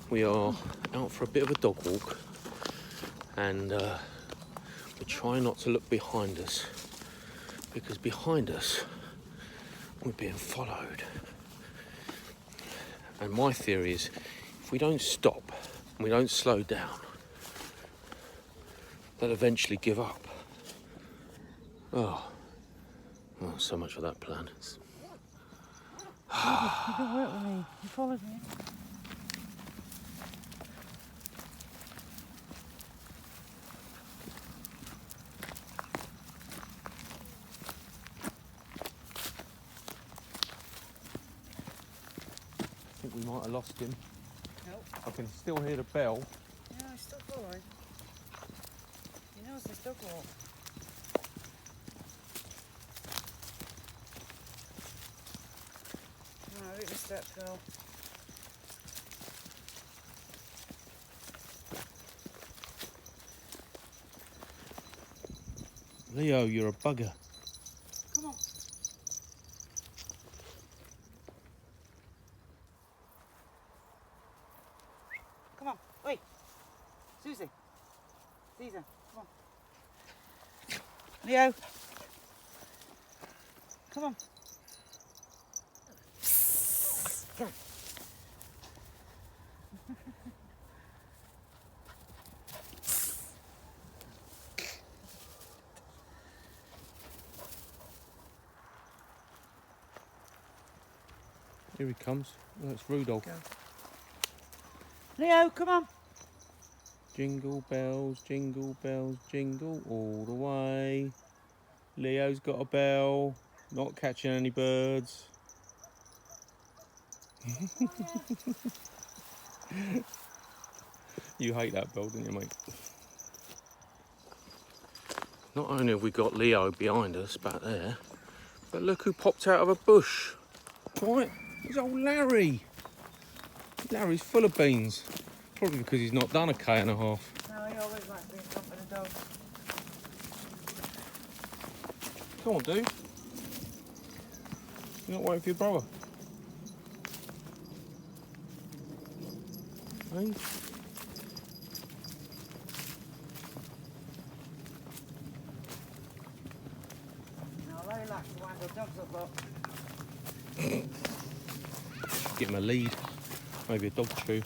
We are out for a bit of a dog walk, and we're trying not to look behind us, because behind us we're being followed. And my theory is, if we don't stop and we don't slow down, they'll eventually give up. Oh, so much for that plan. You don't work with me. You followed me. I think we might have lost him. Nope. I can still hear the bell. Yeah, he's still following. He knows there's dog walk. No, I think we stepped well. Leo, you're a bugger. Come on. Come on. Wait. Susie. Caesar. Come on. Leo. Come on. Come. Here he comes. Oh, it's Rudolph. Go. Leo, come on. Jingle bells, jingle all the way. Leo's got a bell, not catching any birds. You hate that bell, don't you, mate? Not only have we got Leo behind us back there, but look who popped out of a bush. Right, it's old Larry. Larry's full of beans. Probably because he's not done a K and a half. No, he always likes being front with the dog. Come on, dude. You're not waiting for your brother. Hey? No, Larry likes to wind the dogs up, look. Give him a lead. Maybe a dog chew.